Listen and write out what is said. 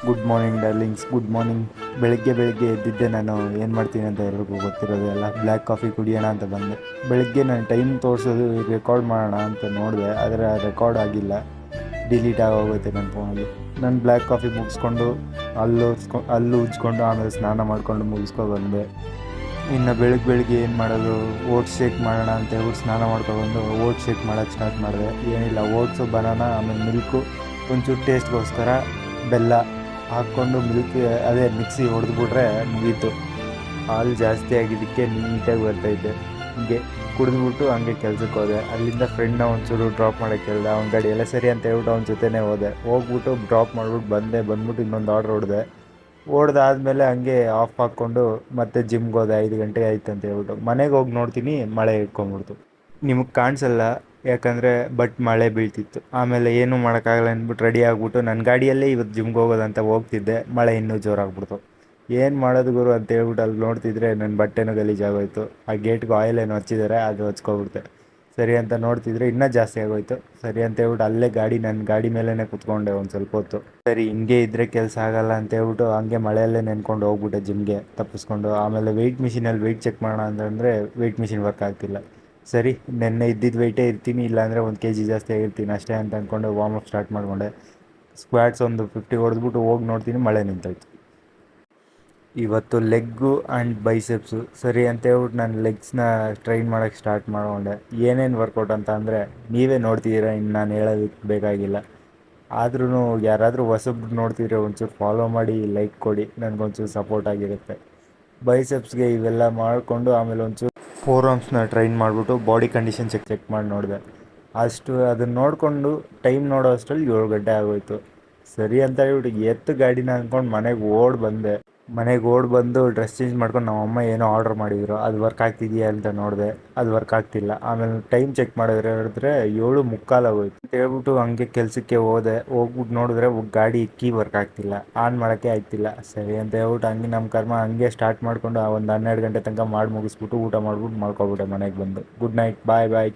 Good morning darlings, good morning. ಬೆಳಗ್ಗೆ ಎದ್ದಿದ್ದೆ. ನಾನು ಏನು ಮಾಡ್ತೀನಿ ಅಂತ ಎಲ್ರಿಗೂ ಗೊತ್ತಿರೋದು ಎಲ್ಲ. ಬ್ಲ್ಯಾಕ್ ಕಾಫಿ ಕುಡಿಯೋಣ ಅಂತ ಬಂದೆ. ಬೆಳಗ್ಗೆ ನಾನು ಟೈಮ್ ತೋರಿಸೋದು ರೆಕಾರ್ಡ್ ಮಾಡೋಣ ಅಂತ ನೋಡಿದೆ, ಆದರೆ ರೆಕಾರ್ಡ್ ಆಗಿಲ್ಲ, ಡಿಲೀಟ್ ಆಗೋಗುತ್ತೆ ನನ್ನ ಫೋನಲ್ಲಿ. ನಾನು ಬ್ಲ್ಯಾಕ್ ಕಾಫಿ ಮುಗಿಸ್ಕೊಂಡು ಹಲ್ಲು ಉಜ್ಕೊಂಡು ಆಮೇಲೆ ಸ್ನಾನ ಮಾಡಿಕೊಂಡು ಬಂದೆ. ಇನ್ನು ಬೆಳಗ್ಗೆ ಏನು ಮಾಡೋದು, ಓಟ್ಸ್ ಶೇಕ್ ಮಾಡೋಣ ಅಂತ ಹೇಳ್ಬಿಟ್ಟು ಸ್ನಾನ ಮಾಡ್ಕೊಬಂದು ಓಟ್ಸ್ ಶೇಕ್ ಮಾಡೋಕ್ಕೆ ಸ್ಟಾರ್ಟ್ ಮಾಡಿದೆ. ಏನಿಲ್ಲ, ಓಟ್ಸು, ಬನಾನಾ, ಆಮೇಲೆ ಮಿಲ್ಕು, ಒಂಚೂರು ಟೇಸ್ಟ್ಗೋಸ್ಕರ ಬೆಲ್ಲ ಹಾಕ್ಕೊಂಡು ಅದೇ ಮಿಕ್ಸಿ ಹೊಡೆದ್ಬಿಟ್ರೆ ಮುಗೀತು. ಹಾಲು ಜಾಸ್ತಿ ಆಗಿದ್ದಕ್ಕೆ ನೀಟಾಗಿ ಬರ್ತೈತೆ. ಹೀಗೆ ಕುಡಿದ್ಬಿಟ್ಟು ಹಂಗೆ ಕೆಲ್ಸಕ್ಕೆ ಹೋದೆ. ಅಲ್ಲಿಂದ ಫ್ರೆಂಡ್ನ ಒಂಚೂರು ಡ್ರಾಪ್ ಮಾಡೋಕ್ಕೆ ಹೇಳ್ದೆ. ಅವ್ನ ಗಾಡಿ ಎಲ್ಲ ಸರಿ ಅಂತ ಹೇಳ್ಬಿಟ್ಟು ಅವ್ನ ಜೊತೆನೇ ಹೋಗ್ಬಿಟ್ಟು ಡ್ರಾಪ್ ಮಾಡ್ಬಿಟ್ಟು ಬಂದ್ಬಿಟ್ಟು ಇನ್ನೊಂದು ಆರ್ಡ್ರ್ ಹೊಡೆದಾದ್ಮೇಲೆ ಹಂಗೆ ಆಫ್ ಹಾಕ್ಕೊಂಡು ಮತ್ತೆ ಜಿಮ್ಗೆ ಹೋದೆ. 5 ಗಂಟೆ ಆಯ್ತು ಅಂತ ಹೇಳ್ಬಿಟ್ಟು ಮನೆಗೆ ಹೋಗಿ ನೋಡ್ತೀನಿ, ಮಳೆ ಇಟ್ಕೊಂಡ್ಬಿಡ್ತು. ನಿಮಗೆ ಕಾಣಿಸಲ್ಲ ಯಾಕಂದರೆ ಮಳೆ ಬೀಳ್ತಿತ್ತು. ಆಮೇಲೆ ಏನೂ ಮಾಡೋಕ್ಕಾಗಲ್ಲ ಅಂದ್ಬಿಟ್ಟು ರೆಡಿ ಆಗಿಬಿಟ್ಟು ನನ್ನ ಗಾಡಿಯಲ್ಲೇ ಇವತ್ತು ಜಿಮ್ಗೆ ಹೋಗೋದಂತ ಹೋಗ್ತಿದ್ದೆ. ಮಳೆ ಇನ್ನೂ ಜೋರಾಗ್ಬಿಡ್ತು. ಏನು ಮಾಡೋದು ಗುರು ಅಂತ ಹೇಳ್ಬಿಟ್ಟು ಅಲ್ಲಿ ನೋಡ್ತಿದ್ರೆ ನನ್ನ ಬಟ್ಟೆನೂ ಗಲೀಜಾಗೋಯ್ತು. ಆ ಗೇಟ್ಗೆ ಆಯಿಲ್ ಏನೋ ಹಚ್ಚಿದ್ದಾರೆ, ಅದು ಹಚ್ಕೊಬಿಡ್ತೆ. ಸರಿ ಅಂತ ನೋಡ್ತಿದ್ರೆ ಇನ್ನೂ ಜಾಸ್ತಿ ಆಗೋಯ್ತು. ಸರಿ ಅಂತ ಹೇಳ್ಬಿಟ್ಟು ಅಲ್ಲೇ ನನ್ನ ಗಾಡಿ ಮೇಲೇ ಕುತ್ಕೊಂಡೆ ಒಂದು ಸ್ವಲ್ಪ ಹೊತ್ತು. ಸರಿ ಹಿಂಗೆ ಇದ್ದರೆ ಕೆಲಸ ಆಗಲ್ಲ ಅಂತ ಹೇಳ್ಬಿಟ್ಟು ಹಂಗೆ ಮಳೆಯಲ್ಲೇ ನೆನ್ಕೊಂಡು ಹೋಗ್ಬಿಟ್ಟೆ ಜಿಮ್ಗೆ ತಪ್ಪಿಸ್ಕೊಂಡು. ಆಮೇಲೆ ವೆಯ್ಟ್ ಮಿಷಿನಲ್ಲಿ ವೆಯ್ಟ್ ಚೆಕ್ ಮಾಡೋಣ ಅಂತಂದರೆ ವೆಯ್ಟ್ ಮಿಷಿನ್ ವರ್ಕ್ ಆಗ್ತಿಲ್ಲ. ಸರಿ, ನೆನ್ನೆ ಇದ್ದಿದ್ದು ವೆಯ್ಟೇ ಇರ್ತೀನಿ, ಇಲ್ಲಾಂದರೆ 1 kg ಜಾಸ್ತಿ ಆಗಿರ್ತೀನಿ ಅಷ್ಟೇ ಅಂತ ಅಂದ್ಕೊಂಡು ವಾರ್ಮ್ ಅಪ್ ಸ್ಟಾರ್ಟ್ ಮಾಡಿಕೊಂಡೆ. ಸ್ಕ್ವಾಟ್ಸ್ ಒಂದು 50 ಹೊಡೆದ್ಬಿಟ್ಟು ಹೋಗಿ ನೋಡ್ತೀನಿ, ಮಳೆ ನಿಂತೋಯ್ತು. ಇವತ್ತು ಲೆಗ್ಗು ಆ್ಯಂಡ್ ಬೈಸೆಪ್ಸು. ಸರಿ ಅಂತ ಹೇಳ್ಬಿಟ್ಟು ನಾನು ಲೆಗ್ಸ್ನ ಟ್ರೈನ್ ಮಾಡೋಕ್ಕೆ ಸ್ಟಾರ್ಟ್ ಮಾಡಿಕೊಂಡೆ. ಏನೇನು ವರ್ಕೌಟ್ ಅಂತ ಅಂದರೆ ನೀವೇ ನೋಡ್ತಿದ್ದೀರಾ, ಇನ್ನು ನಾನು ಹೇಳೋದಕ್ಕೆ ಬೇಕಾಗಿಲ್ಲ. ಆದ್ರೂ ಯಾರಾದರೂ ಹೊಸಬ್ರು ನೋಡ್ತಿದ್ರೆ ಒಂಚೂರು ಫಾಲೋ ಮಾಡಿ, ಲೈಕ್ ಕೊಡಿ, ನನಗೊಂಚೂರು ಸಪೋರ್ಟ್ ಆಗಿರುತ್ತೆ. ಬೈಸೆಪ್ಸ್ಗೆ ಇವೆಲ್ಲ ಮಾಡಿಕೊಂಡು ಆಮೇಲೆ ಒಂಚೂರು ಫೋರ್ ಆರ್ಮ್ಸ್ನ ಟ್ರೈನ್ ಮಾಡಿಬಿಟ್ಟು ಬಾಡಿ ಕಂಡೀಷನ್ ಚೆಕ್ ಮಾಡಿ ನೋಡಿದೆ. ಅದನ್ನು ನೋಡಿಕೊಂಡು ಟೈಮ್ ನೋಡೋ ಅಷ್ಟರಲ್ಲಿ 7 ಗಂಟೆ ಆಗೋಯ್ತು. ಸರಿ ಅಂತ ಹೇಳ್ಬಿಟ್ಟು ಎತ್ತು ಗಾಡಿನ ಅಂದ್ಕೊಂಡು ಮನೆಗೆ ಬಂದು ಡ್ರೆಸ್ ಚೇಂಜ್ ಮಾಡ್ಕೊಂಡು ನಮ್ಮಮ್ಮ ಏನೋ ಆರ್ಡ್ರ್ ಮಾಡಿದ್ರು, ಅದು ವರ್ಕ್ ಆಗ್ತಿದೆಯಾ ಅಂತ ನೋಡಿದೆ, ಅದು ವರ್ಕ್ ಆಗ್ತಿಲ್ಲ. ಆಮೇಲೆ ಟೈಮ್ ಚೆಕ್ ಹೇಳಿದ್ರೆ 7:45 ಆಗೋಯ್ತು ಅಂತ ಹೇಳ್ಬಿಟ್ಟು ಹಂಗೆ ಕೆಲಸಕ್ಕೆ ಹೋಗ್ಬಿಟ್ಟು ನೋಡಿದ್ರೆ ಗಾಡಿ ಕೀ ವರ್ಕ್ ಆಗ್ತಿಲ್ಲ, ಆನ್ ಮಾಡೋಕ್ಕೆ ಆಗ್ತಿಲ್ಲ. ಸರಿ ಅಂತ ಹೇಳ್ಬಿಟ್ಟು ಹಂಗೆ ನಮ್ಮ ಕರ್ಮ ಹಂಗೆ ಸ್ಟಾರ್ಟ್ ಮಾಡಿಕೊಂಡು ಒಂದು 12 ಗಂಟೆ ತನಕ ಮುಗಿಸ್ಬಿಟ್ಟು ಊಟ ಮಾಡ್ಬಿಟ್ಟು ಮಲ್ಕೊಬಿಟ್ಟೆ ಮನೆಗೆ ಬಂದು. ಗುಡ್ ನೈಟ್, ಬಾಯ್.